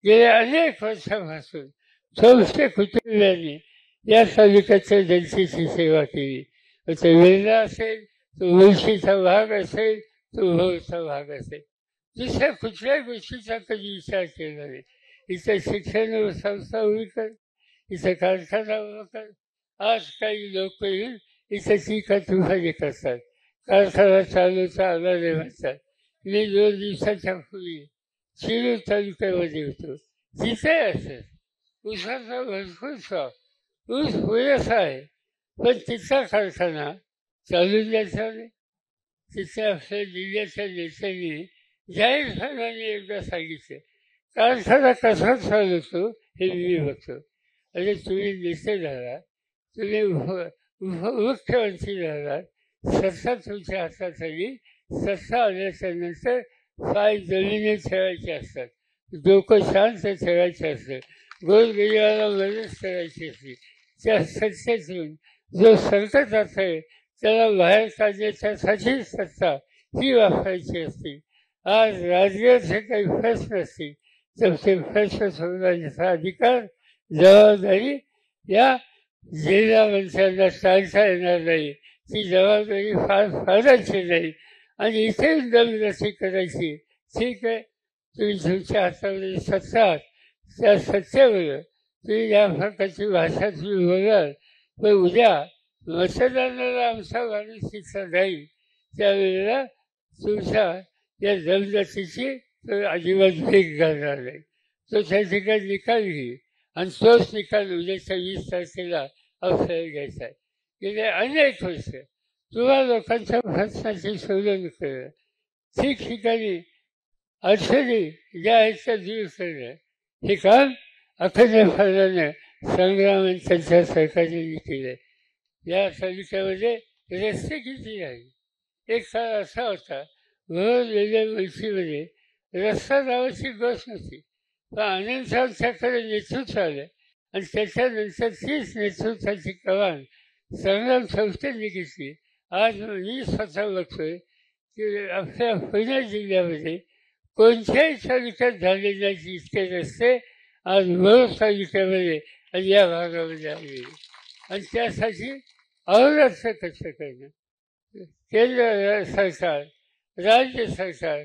गेल्या अनेक वर्षापासून संस्थे कुटुंबियांनी या तालुक्याच्या जनतेची सेवा केली. तो वेल्हा असेल, तो मुळशीचा भाग असेल, तो भोरचा भाग असेल, दुसऱ्या कुठल्याही गोष्टीचा कधी विचार केला नाही. इथं शिक्षण संस्था उभी कर, इथं कारखाना उभा कर. आज काही लोक येऊन इथं टीका तुफानी करतात, कारखाना चालूचा आला नाही म्हणतात. मी 2 दिवसाच्या पूर्वी शिरूर तालुक्यामध्ये होतो. तिथे असं ऊसाचा भरपूर शॉप, ऊस पुरेसा आहे, पण तिथला कारखाना चालू द्यायचा नाही. तिथे आपल्या जिल्ह्याच्या नेत्यांनी जाहीरपणाने एकदा सांगितलं, कारखाना कसा चालवतो हे मी बघतो. अरे तुम्ही नेते झाला, तुम्ही मुख्यमंत्री झालात, सत्ता तुमच्या हातात आली. सत्ता आल्याच्या नंतर पाय जमिनीत ठेवायचे असतात, डोकं शांत ठेवायचे असतं, गोरगरिबाला मदत करायची असते. त्या सत्तेतून जो संकटात आहे त्याला बाहेर काढण्यासाठी सत्ता ही वापरायची असते. आज राज्याचे काही प्रश्न असतील तर ते प्रश्न सोडवण्याचा अधिकार, जबाबदारी या जिल्हा मंत्र्यांना टाळता येणार नाही. ती जबाबदारी फारायची नाही आणि इथे दमदस्ती करायची. ठीक आहे, तुम्ही तुमच्या हातामध्ये सत्ता, त्या सत्तेवर तुम्ही या प्रकारची भाषा तुम्ही बोलाल, पण उद्या मतदानाला आमचा माणूस तिथं जाईल त्यावेळेला तुमच्या या दमदस्तीची अजिबात भेट घालणार नाही. तो त्या ठिकाणी निकाल घेईल आणि तोच निकाल उद्याच्या 20 तारखेला आपल्याला घ्यायचा आहे. गेले अनेक वर्ष तुम्हा लोकांच्या प्रश्नाची सोडवणूक करणं, ठिकठिकाणी अडचणी ज्या आहेत त्या दूर करणं, हे काम अखंडपणानं संग्राम त्यांच्या सरकारने केलं. या तालुक्यामध्ये रस्ते किती नाही. एक काळ असा होता, भरलेल्या मुळशीमध्ये रस्ता नावाची गोष्ट नव्हती, पण आनंदसाहेबांच्याकडे नेतृत्व आलं आणि त्याच्यानंतर तीच नेतृत्वाची कमान संग्राम संस्थेने घेतली. आज मी स्वतः बघतोय की आपल्या पुणे जिल्ह्यामध्ये कोणत्याही तालुक्यात झाले नाही इतके रस्ते आज भोर तालुक्यामध्ये आणि या भागामध्ये आले. आणि त्यासाठी अहोरात्र कष्ट करणं, केंद्र सरकार, राज्य सरकार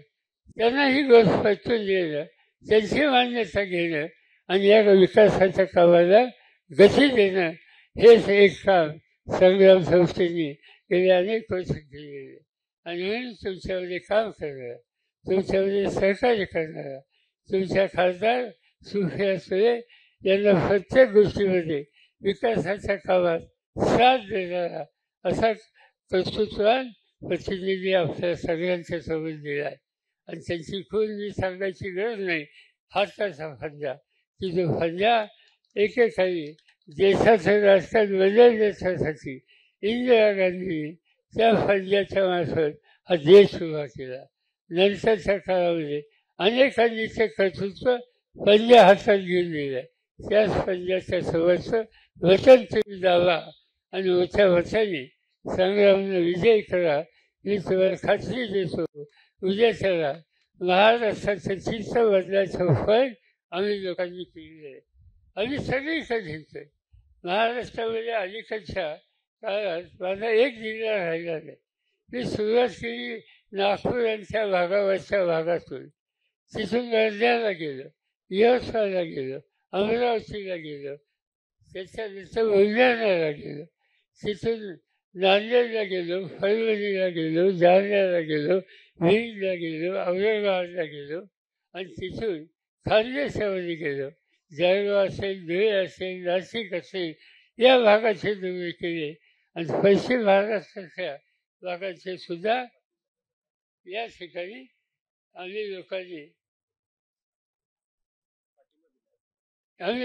त्यांना ही गोष्ट पटवून देणं, त्यांची मान्यता घेणं आणि या विकासाच्या कामाला गती देणं, हेच एक काम संग्राम संस्थेने गेले अनेक वर्ष केलेले. आणि म्हणून तुमच्यामध्ये काम करणारा, तुमच्यामध्ये सहकार्य करणारा तुमच्या खासदार सुप्रिया सुळे यांना प्रत्येक गोष्टीमध्ये विकासाच्या कामात साथ देणारा असा कर्तृत्ववान प्रतिनिधी आपल्या सगळ्यांच्या सोबत दिला आहे. आणि त्यांची खून मी सांगायची गरज नाही. हाताचा फंजा, की जो फंजा एकेकाळी देशाचं राजकारण बदलण्यासाठी इंदिरा गांधी त्या फंजाच्या मार्फत हा देश उभा केला. नंतरच्या काळामध्ये अनेकांनी ते कर्तृत्व पंजा हातात घेऊन दिलं. त्याच पंजाच्या सोबतचं वचन तुम्ही द्यावा आणि मोठ्या वचने संग्रामाने विजय करा. मी तुम्हाला खात्री देतो, उद्या त्याला महाराष्ट्राचं चित्र बदलायचं फळ आम्ही लोकांनी केलेलं आहे. आम्ही सगळीकडे घेतोय. महाराष्ट्रामध्ये अलीकडच्या काळात माझा एक जिल्हा राहिला नाही. मी सुरुवात केली नागपूर यांच्या भागावरच्या भागातून, तिथून वर्ध्याला गेलो, यवतमाळला गेलो, अमरावतीला गेलो, त्याच्यानंतर बुलढाण्याला गेलो, तिथून नांदेडला गेलो, परभणीला गेलो, जालन्याला गेलो, बीडला गेलो, औरंगाबादला गेलो आणि तिथून खानदेशामध्ये गेलो. जळगाव असेल, धुळे असेल, नाशिक असेल, या भागाचे दौरे केले आणि पश्चिम महाराष्ट्राच्या भागाचे सुद्धा या ठिकाणी आम्ही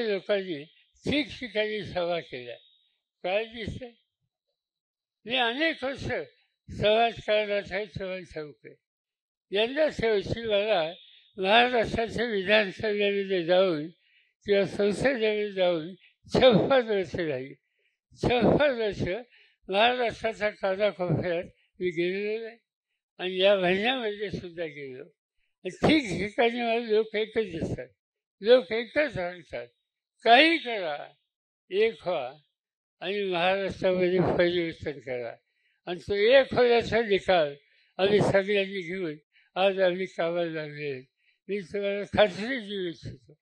लोकांनी ठिकठिकाणी सभा केल्या. काय दिसतंय, मी अनेक वर्ष समाजकारणात आहे, तुम्हाला सांगतोय. यंदा शेवटी मला महाराष्ट्राच्या विधानसभेमध्ये जाऊन किंवा संसदेमध्ये जाऊन 56 वर्ष झाली. 56 वर्ष महाराष्ट्राच्या कानाकोपऱ्यात मी गेलेलो नाही आणि या महिन्यामध्ये सुद्धा गेलो. ठिकठिकाणी मला लोक एकच दिसतात. लोक एकच सांगतात काही करा, एक व्हा आणि महाराष्ट्रामध्ये परिवर्तन करा. आणि तो एक होण्याचा निकाल आम्ही सगळ्यांनी घेऊन आज आम्ही कामाला लागले. मी तुम्हाला खात्री देऊ इच्छितो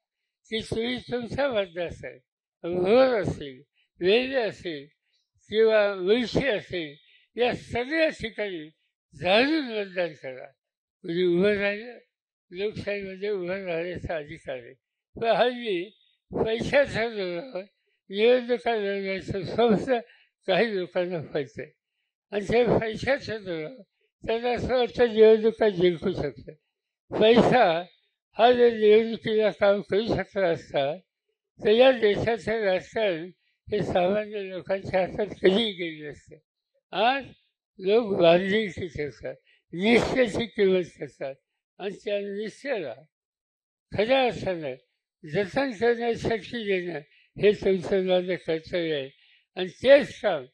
की तुम्ही तुमच्या मतदारसंघ भोर असेल, वेल्हे असेल किंवा मुळशी असेल, या सगळ्या ठिकाणी जाणून मतदान करा. म्हणजे उभं राहिलं, लोकशाहीमध्ये उभं राहण्याचा अधिकार आहे. पण हल्ली पैशाच्या जोरावर निवडणुका लढण्याचं संस्था काही लोकांना पडतं आहे आणि ते पैशाच्या जोरावर त्यांना असं वाटतं निवडणुका जिंकू शकतं. पैसा हा जर निवडणुकीला काम करू शकला असता तर या देशाचं राजकारण हे सामान्य लोकांच्या हातात कधीही गेले नसते. आज लोक बांधिलकी ठेवतात, निश्चयाची किंमत करतात आणि त्या निश्चयाला खऱ्या अर्थानं जतन करण्यास शक्ती देणं हे तुमचं माझं कर्तव्य आहे. आणि तेच काम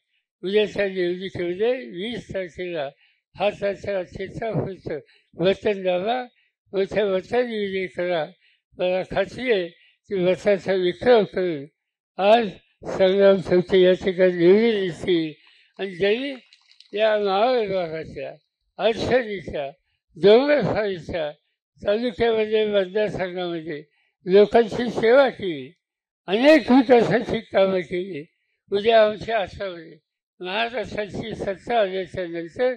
उद्याच्या निवडणुकीमध्ये 20 तारखेला हाताच्या चित्रापुरतं वतन दाबा, मोठ्या मताने विजय करा. मला खात्री आहे की मताचा विक्रम करून आज संग्राम चौथे या ठिकाणी निवडून येतील. आणि ज्यांनी या मावळ भागाच्या अडचणीच्या डोंगरफाळीच्या तालुक्यामध्ये मतदारसंघामध्ये लोकांची सेवा केली, अनेक विकासाची कामं केली. उद्या आमच्या आसामध्ये महाराष्ट्राची सत्ता आल्याच्या नंतर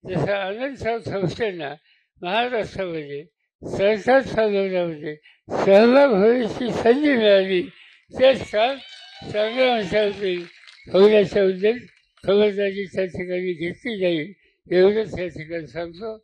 जसं आनंदराव संस्थेंना महाराष्ट्रामध्ये सरकार चालवण्यामध्ये सहभाग होण्याची संधी मिळाली, तेच काम संग्रामाच्यावरती होण्याच्या उद्देश खबरदारी त्या ठिकाणी घेतली जाईल एवढंच या ठिकाणी सांगतो.